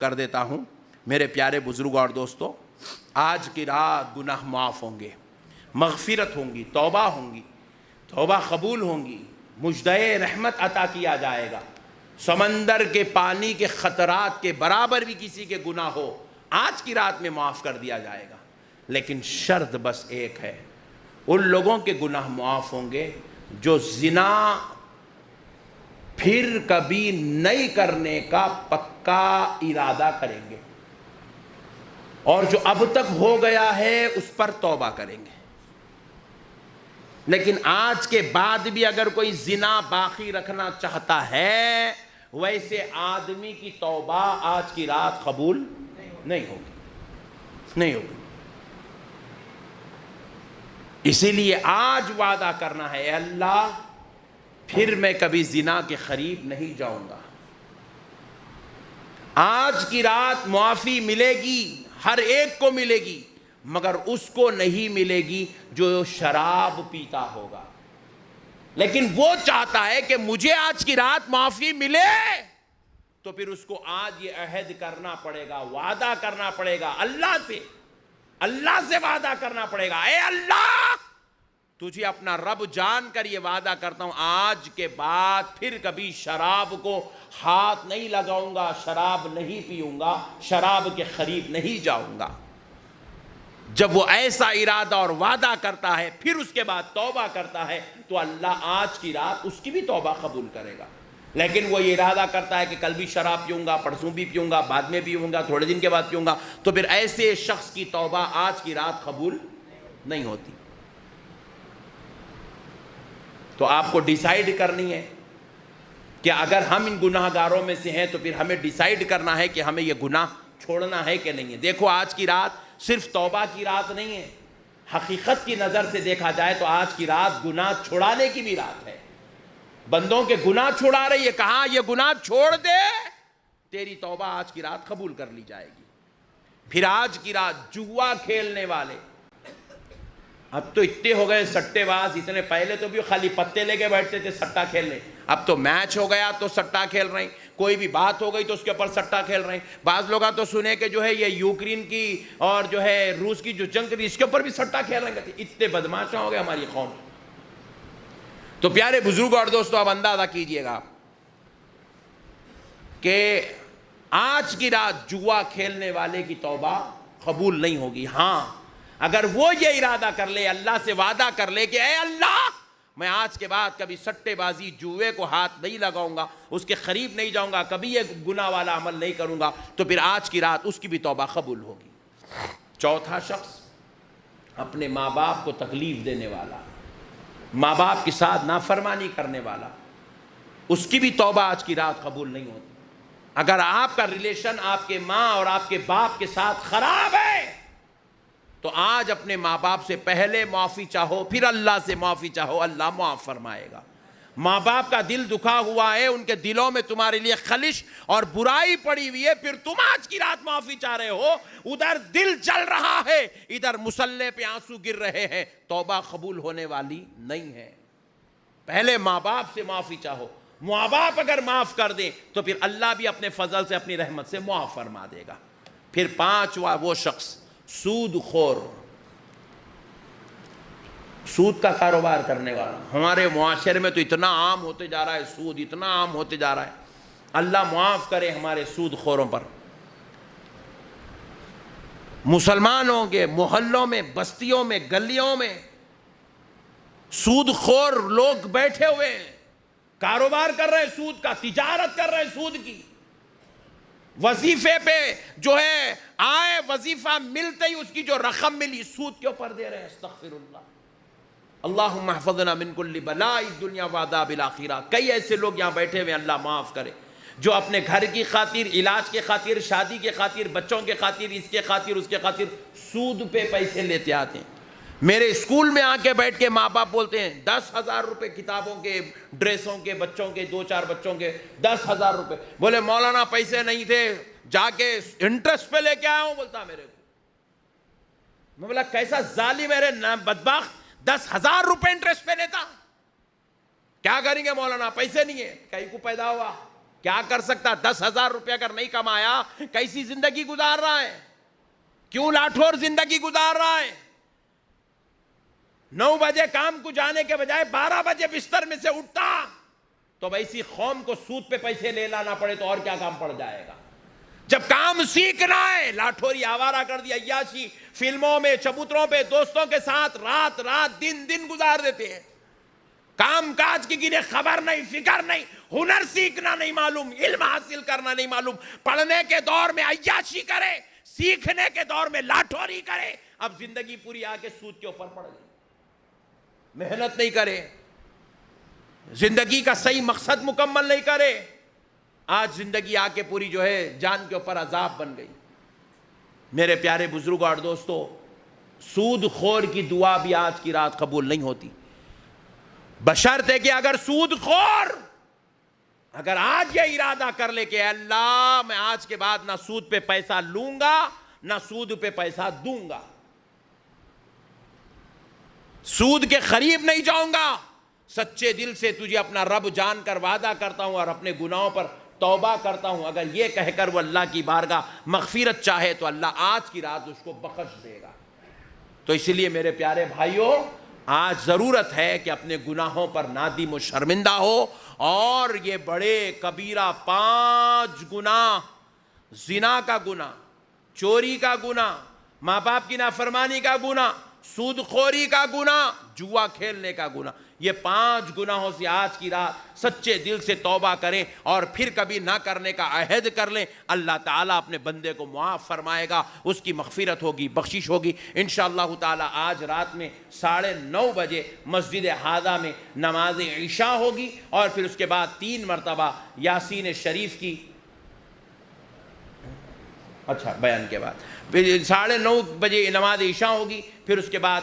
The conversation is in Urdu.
کر دیتا ہوں میرے پیارے بزرگوں اور دوستوں، آج کی رات گناہ معاف ہوں گے، مغفرت ہوں گی، توبہ قبول ہوں گی، مجدے رحمت عطا کیا جائے گا۔ سمندر کے پانی کے خطرات کے برابر بھی کسی کے گناہ ہو آج کی رات میں معاف کر دیا جائے گا، لیکن شرط بس ایک ہے، ان لوگوں کے گناہ معاف ہوں گے جو زنا پھر کبھی نہیں کرنے کا پکا ارادہ کریں گے، اور جو اب تک ہو گیا ہے اس پر توبہ کریں گے۔ لیکن آج کے بعد بھی اگر کوئی زنا باقی رکھنا چاہتا ہے، ویسے آدمی کی توبہ آج کی رات قبول نہیں ہوگی۔ اسی لیے آج وعدہ کرنا ہے، اے اللہ پھر میں کبھی زنا کے قریب نہیں جاؤں گا۔ آج کی رات معافی ملے گی، ہر ایک کو ملے گی، مگر اس کو نہیں ملے گی جو شراب پیتا ہوگا۔ لیکن وہ چاہتا ہے کہ مجھے آج کی رات معافی ملے، تو پھر اس کو آج یہ عہد کرنا پڑے گا، وعدہ کرنا پڑے گا اللہ سے وعدہ کرنا پڑے گا، اے اللہ تجھے اپنا رب جان کر یہ وعدہ کرتا ہوں، آج کے بعد پھر کبھی شراب کو ہاتھ نہیں لگاؤں گا، شراب نہیں پیوں گا، شراب کے قریب نہیں جاؤں گا۔ جب وہ ایسا ارادہ اور وعدہ کرتا ہے، پھر اس کے بعد توبہ کرتا ہے، تو اللہ آج کی رات اس کی بھی توبہ قبول کرے گا۔ لیکن وہ یہ ارادہ کرتا ہے کہ کل بھی شراب پیوں گا، پرسوں بھی پیوں گا، بعد میں بھی پیوں گا، تھوڑے دن کے بعد پیوں گا، تو پھر ایسے شخص کی توبہ آج کی رات قبول نہیں ہوتی۔ تو آپ کو ڈیسائیڈ کرنی ہے کہ اگر ہم ان گناہ گاروں میں سے ہیں تو پھر ہمیں ڈیسائیڈ کرنا ہے کہ ہمیں یہ گناہ چھوڑنا ہے کہ نہیں ہے۔ دیکھو آج کی رات صرف توبہ کی رات نہیں ہے، حقیقت کی نظر سے دیکھا جائے تو آج کی رات گناہ چھڑانے کی بھی رات ہے۔ بندوں کے گناہ چھڑا رہی ہے، کہاں یہ گناہ چھوڑ دے، تیری توبہ آج کی رات قبول کر لی جائے گی۔ پھر آج کی رات جوا کھیلنے والے، اب تو اتنے ہو گئے سٹے باز، اتنے پہلے تو بھی خالی پتے لے کے بیٹھتے تھے سٹا کھیلنے، اب تو میچ ہو گیا تو سٹا کھیل رہے ہیں، کوئی بھی بات ہو گئی تو اس کے اوپر سٹا کھیل رہے ہیں۔ بعض لوگ تو سنے کہ جو ہے یہ یوکرین کی اور جو ہے روس کی جو جنگ تھی اس کے اوپر بھی سٹا کھیل رہے ہیں، اتنے بدماشاں ہو گئے ہماری قوم۔ تو پیارے بزرگوں اور دوستوں، اب اندازہ کیجئے گا کہ آج کی رات جوا کھیلنے والے کی توبہ قبول نہیں ہوگی۔ ہاں اگر وہ یہ ارادہ کر لے، اللہ سے وعدہ کر لے کہ اے اللہ میں آج کے بعد کبھی سٹے بازی جوئے کو ہاتھ نہیں لگاؤں گا، اس کے قریب نہیں جاؤں گا، کبھی یہ گناہ والا عمل نہیں کروں گا، تو پھر آج کی رات اس کی بھی توبہ قبول ہوگی۔ چوتھا شخص اپنے ماں باپ کو تکلیف دینے والا، ماں باپ کے ساتھ نافرمانی کرنے والا، اس کی بھی توبہ آج کی رات قبول نہیں ہوتی۔ اگر آپ کا ریلیشن آپ کے ماں اور آپ کے باپ کے ساتھ خراب ہے تو آج اپنے ماں باپ سے پہلے معافی چاہو، پھر اللہ سے معافی چاہو، اللہ معاف فرمائے گا۔ ماں باپ کا دل دکھا ہوا ہے، ان کے دلوں میں تمہارے لیے خلش اور برائی پڑی ہوئی ہے، پھر تم آج کی رات معافی چاہ رہے ہو، ادھر دل جل رہا ہے، ادھر مصلے پہ آنسو گر رہے ہیں، توبہ قبول ہونے والی نہیں ہے۔ پہلے ماں باپ سے معافی چاہو، ماں باپ اگر معاف کر دیں تو پھر اللہ بھی اپنے فضل سے اپنی رحمت سے معاف فرما دے گا۔ پھر پانچواں وہ شخص سود خور، سود کا کاروبار کرنے والا۔ ہمارے معاشرے میں تو اتنا عام ہوتے جا رہا ہے سود، اتنا عام ہوتے جا رہا ہے، اللہ معاف کرے ہمارے سود خوروں پر۔ مسلمانوں کے محلوں میں، بستیوں میں، گلیوں میں سود خور لوگ بیٹھے ہوئے ہیں، کاروبار کر رہے ہیں سود کا، تجارت کر رہے ہیں سود کی۔ وظیفے پہ جو ہے آئے، وظیفہ ملتے ہی اس کی جو رقم ملی سود کے اوپر دے رہے ہیں۔ استغفر اللہ، اللہم احفظنا من کل بلاء الدنیا وعذاب الآخرہ۔ کئی ایسے لوگ یہاں بیٹھے ہوئے، اللہ معاف کرے، جو اپنے گھر کی خاطر، علاج کے خاطر، شادی کے خاطر، بچوں کے خاطر، اس کے خاطر اس کے خاطر سود پہ پیسے لیتے آتے ہیں۔ میرے اسکول میں آ کے بیٹھ کے ماں باپ بولتے ہیں 10,000 روپے کتابوں کے، ڈریسوں کے، بچوں کے، 2-4 بچوں کے 10,000 روپے۔ بولے مولانا پیسے نہیں تھے، جا کے انٹرسٹ پہ لے کے آیا ہوں، بولتا میرے کو۔ میں بولا کیسا ظالم میرے بدبخت، 10,000 روپے انٹرسٹ پہ لیتا، کیا کریں گے مولانا، پیسے نہیں ہے۔ کہیں کو پیدا ہوا، کیا کر سکتا؟ 10,000 روپے اگر نہیں کمایا کیسی زندگی گزار رہا ہے؟ کیوں لاٹھور زندگی گزار رہا ہے؟ 9 بجے کام کو جانے کے بجائے 12 بجے بستر میں سے اٹھتا تو ایسی قوم کو سود پہ پیسے لے لانا پڑے تو اور کیا کام پڑ جائے گا؟ جب کام سیکھنا ہے، لاٹھوری آوارہ کر دیا، عیاشی فلموں میں چبوتروں پہ دوستوں کے ساتھ رات رات دن گزار دیتے ہیں، کام کاج کی گنیں خبر نہیں، فکر نہیں، ہنر سیکھنا نہیں معلوم، علم حاصل کرنا نہیں معلوم، پڑھنے کے دور میں عیاشی کرے، سیکھنے کے دور میں لاٹھوری کرے، اب زندگی پوری آ کے سود کے اوپر پڑ گئی، محنت نہیں کرے، زندگی کا صحیح مقصد مکمل نہیں کرے، آج زندگی آ کے پوری جو ہے جان کے اوپر عذاب بن گئی۔ میرے پیارے بزرگوں اور دوستو، سود خور کی دعا بھی آج کی رات قبول نہیں ہوتی، بشرط ہے کہ اگر سود خور اگر آج یہ ارادہ کر لے کہ اللہ میں آج کے بعد نہ سود پہ پیسہ لوں گا نہ سود پہ پیسہ دوں گا، سود کے قریب نہیں جاؤں گا، سچے دل سے تجھے اپنا رب جان کر وعدہ کرتا ہوں اور اپنے گناہوں پر توبہ کرتا ہوں، اگر یہ کہہ کر وہ اللہ کی بارگاہ مغفرت چاہے تو اللہ آج کی رات اس کو بخش دے گا۔ تو اس لیے میرے پیارے بھائیوں، آج ضرورت ہے کہ اپنے گناہوں پر نادم و شرمندہ ہو، اور یہ بڑے کبیرہ 5 گناہ، زنا کا گناہ، چوری کا گناہ، ماں باپ کی نافرمانی کا گناہ، سود خوری کا گناہ، جوا کھیلنے کا گناہ، یہ 5 گناہوں سے آج کی رات سچے دل سے توبہ کریں اور پھر کبھی نہ کرنے کا عہد کر لیں، اللہ تعالیٰ اپنے بندے کو معاف فرمائے گا، اس کی مغفرت ہوگی، بخشش ہوگی انشاءاللہ تعالیٰ۔ آج رات میں 9:30 بجے مسجد ہادہ میں نماز عشاء ہوگی، اور پھر اس کے بعد 3 مرتبہ یاسین شریف کی بیان کے بعد پھر 9:30 بجے نماز عشاء ہوگی، پھر اس کے بعد